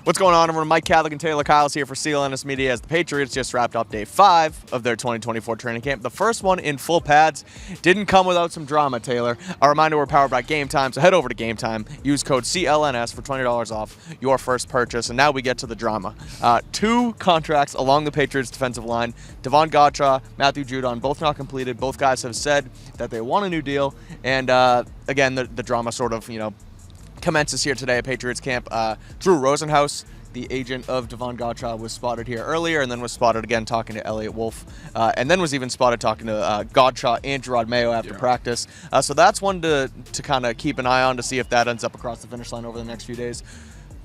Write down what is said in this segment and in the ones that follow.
What's going on, everyone? Mike Kadlick and Tayler Kyles here for CLNS Media as the Patriots just wrapped up day 5 of their 2024 training camp. The first one in full pads. Didn't come without some drama, Taylor. A reminder, we're powered by Game Time, so head over to Game Time. Use code CLNS for $20 off your first purchase. And now we get to the drama. 2 contracts along the Patriots defensive line. Davon Godchaux, Matthew Judon, both not completed. Both guys have said that they want a new deal. And again, the drama sort of, commences here today at Patriots camp. Drew Rosenhaus, the agent of Davon Godchaux, was spotted here earlier and then was spotted again talking to Elliott Wolf, and then was even spotted talking to Godchaux and Jerod Mayo after practice. So that's one to kind of keep an eye on to see if that ends up across the finish line over the next few days.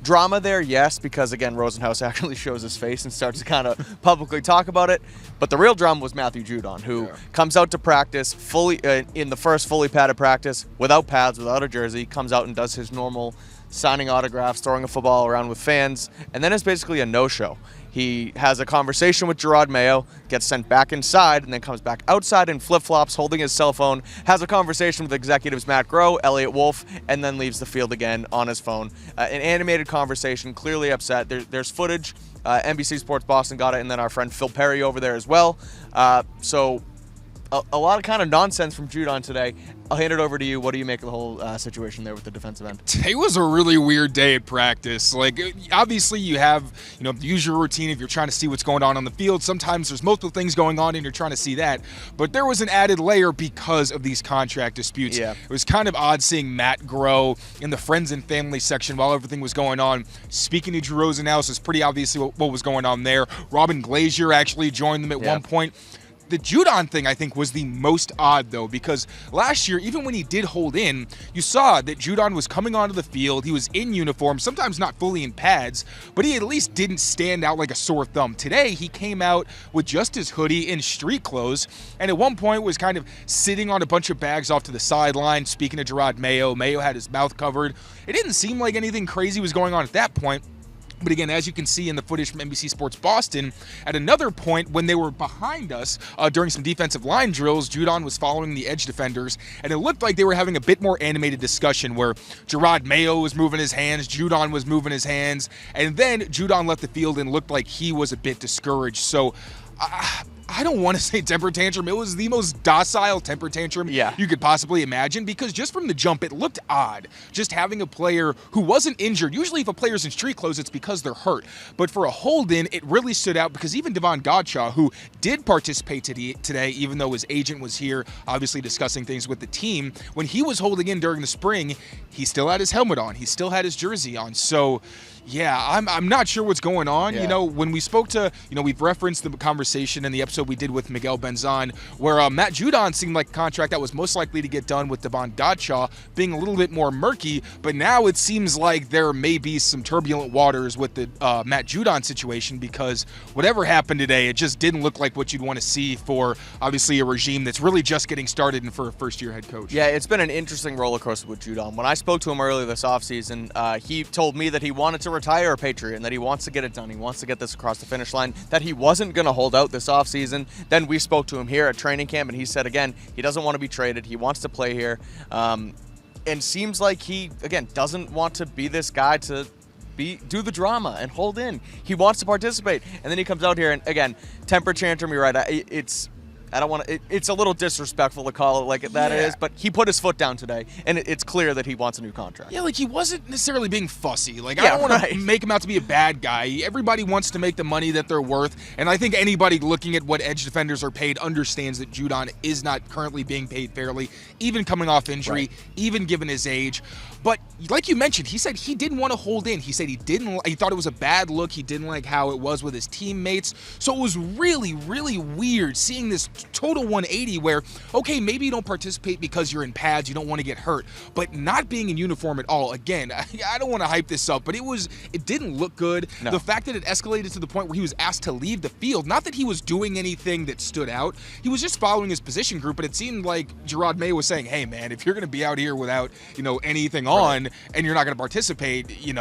Drama there, yes, because again, Rosenhaus actually shows his face and starts to kind of publicly talk about it. But the real drama was Matthew Judon, who comes out to practice fully in the first fully padded practice, without pads, without a jersey, comes out and does his normal signing autographs, throwing a football around with fans, and then it's basically a no-show. He has a conversation with Jerod Mayo, gets sent back inside, and then comes back outside in flip-flops, holding his cell phone, has a conversation with executives Matt Groh, Elliott Wolf, and then leaves the field again on his phone. An animated conversation, clearly upset. There's footage. NBC Sports Boston got it, and then our friend Phil Perry over there as well. So a lot of kind of nonsense from Judon today. I'll hand it over to you. What do you make of the whole situation there with the defensive end? Today was a really weird day at practice. Obviously you have, the usual routine if you're trying to see what's going on the field. Sometimes there's multiple things going on and you're trying to see that. But there was an added layer because of these contract disputes. Yeah. It was kind of odd seeing Matt Groh in the friends and family section while everything was going on. Speaking to Drew Rosenhaus, it's pretty obviously what was going on there. Robin Glazier actually joined them at one point. The Judon thing, I think, was the most odd, though, because last year, even when he did hold in, you saw that Judon was coming onto the field. He was in uniform, sometimes not fully in pads, but he at least didn't stand out like a sore thumb. Today, he came out with just his hoodie in street clothes, and at one point was kind of sitting on a bunch of bags off to the sideline, speaking to Jerod Mayo. Mayo had his mouth covered. It didn't seem like anything crazy was going on at that point. But again, as you can see in the footage from NBC Sports Boston, at another point when they were behind us during some defensive line drills, Judon was following the edge defenders, and it looked like they were having a bit more animated discussion where Jerod Mayo was moving his hands, Judon was moving his hands, and then Judon left the field and looked like he was a bit discouraged. So I don't want to say temper tantrum. It was the most docile temper tantrum you could possibly imagine, because just from the jump, it looked odd. Just having a player who wasn't injured. Usually if a player's in street clothes, it's because they're hurt. But for a hold-in, it really stood out because even Davon Godchaux, who did participate today, even though his agent was here, obviously discussing things with the team, when he was holding in during the spring, he still had his helmet on. He still had his jersey on. So yeah, I'm not sure what's going on. When we spoke to, we've referenced the conversation in the episode we did with Miguel Benzan, where Matt Judon seemed like a contract that was most likely to get done, with Davon Godchaux being a little bit more murky. But now it seems like there may be some turbulent waters with the Matt Judon situation, because whatever happened today, it just didn't look like what you'd want to see for, obviously, a regime that's really just getting started and for a first-year head coach. Yeah, it's been an interesting roller coaster with Judon. When I spoke to him earlier this offseason, he told me that he wanted to retire a Patriot and that he wants to get it done. He wants to get this across the finish line, that he wasn't going to hold out this offseason. Then we spoke to him here at training camp, and he said, again, he doesn't want to be traded. He wants to play here. And seems like he, again, doesn't want to be this guy to do the drama and hold in. He wants to participate. And then he comes out here and, again, temper tantrum, you're right. It's a little disrespectful to call it like that is, but he put his foot down today, and it's clear that he wants a new contract. Yeah, he wasn't necessarily being fussy. I don't want to make him out to be a bad guy. Everybody wants to make the money that they're worth, and I think anybody looking at what edge defenders are paid understands that Judon is not currently being paid fairly, even coming off injury, even given his age. But like you mentioned, he said he didn't want to hold in. He said he thought it was a bad look. He didn't like how it was with his teammates. So it was really, really weird seeing this total 180 where, okay, maybe you don't participate because you're in pads, you don't want to get hurt, but not being in uniform at all. Again, I don't want to hype this up, but it didn't look good. No. The fact that it escalated to the point where he was asked to leave the field, not that he was doing anything that stood out, he was just following his position group, but it seemed like Jerod Mayo was saying, hey man, if you're going to be out here without, anything on and you're not going to participate, you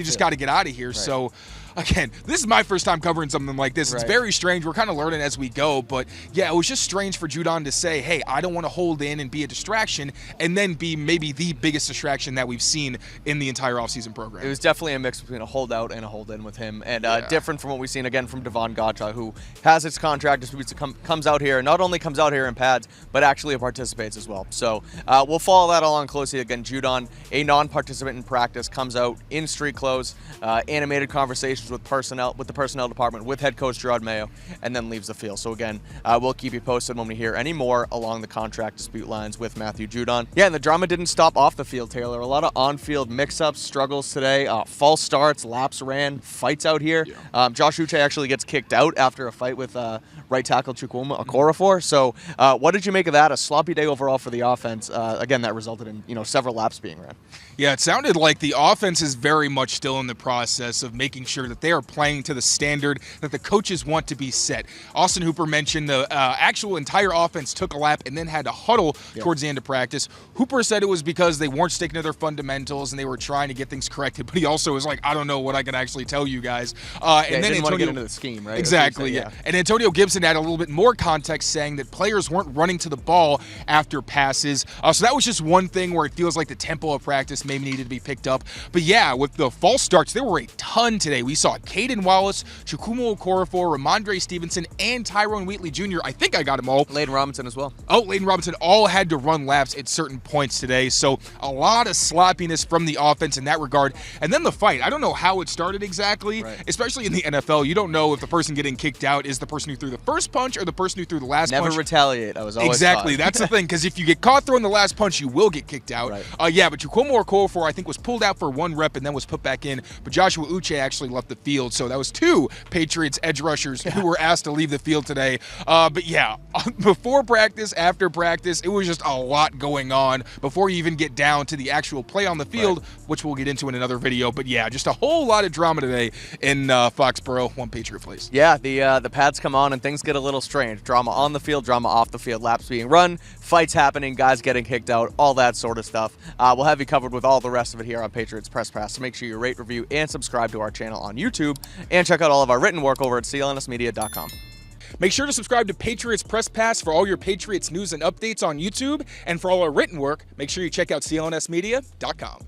just got to get out of here. Right. So again, this is my first time covering something like this. It's very strange. We're kind of learning as we go, but yeah, Yeah, it was just strange for Judon to say, hey, I don't want to hold in and be a distraction, and then be maybe the biggest distraction that we've seen in the entire offseason program. It was definitely a mix between a holdout and a hold-in with him, and different from what we've seen, again, from Devon Gotcha, who has his contract disputes, comes out here, not only comes out here in pads, but actually participates as well. So we'll follow that along closely. Again, Judon, a non-participant in practice, comes out in street clothes, animated conversations with the personnel department, with head coach Gerard Mayo, and then leaves the field. So again, we'll keep you posted when we hear any more along the contract dispute lines with Matthew Judon. Yeah, and the drama didn't stop off the field, Taylor. A lot of on-field mix-ups, struggles today, false starts, laps ran, fights out here. Yeah. Josh Uche actually gets kicked out after a fight with right tackle Chukwuma Okorafor. So what did you make of that? A sloppy day overall for the offense. Again, that resulted in several laps being ran. Yeah, it sounded like the offense is very much still in the process of making sure that they are playing to the standard that the coaches want to be set. Austin Hooper mentioned the actual entire offense took a lap and then had to huddle towards the end of practice. Hooper said it was because they weren't sticking to their fundamentals and they were trying to get things corrected, but he also was like, I don't know what I can actually tell you guys. And then didn't want to get into the scheme, right? Exactly, yeah. And Antonio Gibson had a little bit more context, saying that players weren't running to the ball after passes. So that was just one thing where it feels like the tempo of practice maybe needed to be picked up. But yeah, with the false starts, there were a ton today. We saw Caden Wallace, Chukwuma Okorafor, Ramondre Stevenson, and Tyrone Wheatley Jr. I think I got them all. Layden Robinson as well. Oh, Layden Robinson all had to run laps at certain points today. So a lot of sloppiness from the offense in that regard. And then the fight. I don't know how it started exactly, especially in the NFL. You don't know if the person getting kicked out is the person who threw the first punch or the person who threw the last punch. Never retaliate. I was always exactly. taught. That's the thing, because if you get caught throwing the last punch, you will get kicked out. Yeah, but Chukwuma Okorafor, I think, was pulled out for one rep and then was put back in. But Joshua Uche actually left the field. So that was two Patriots edge rushers who were asked to leave the field today. But yeah, before practice, after practice, it was just a lot going on before you even get down to the actual play on the field, which we'll get into in another video. But yeah, just a whole lot of drama today in Foxboro, One Patriot Place. Yeah, the pads come on and things get a little strange. Drama on the field, drama off the field, laps being run, fights happening, guys getting kicked out, all that sort of stuff. We'll have you covered with all the rest of it here on Patriots Press Pass. So make sure you rate, review, and subscribe to our channel on YouTube, and check out all of our written work over at clnsmedia.com. Make sure to subscribe to Patriots Press Pass for all your Patriots news and updates on YouTube, and for all our written work, make sure you check out clnsmedia.com.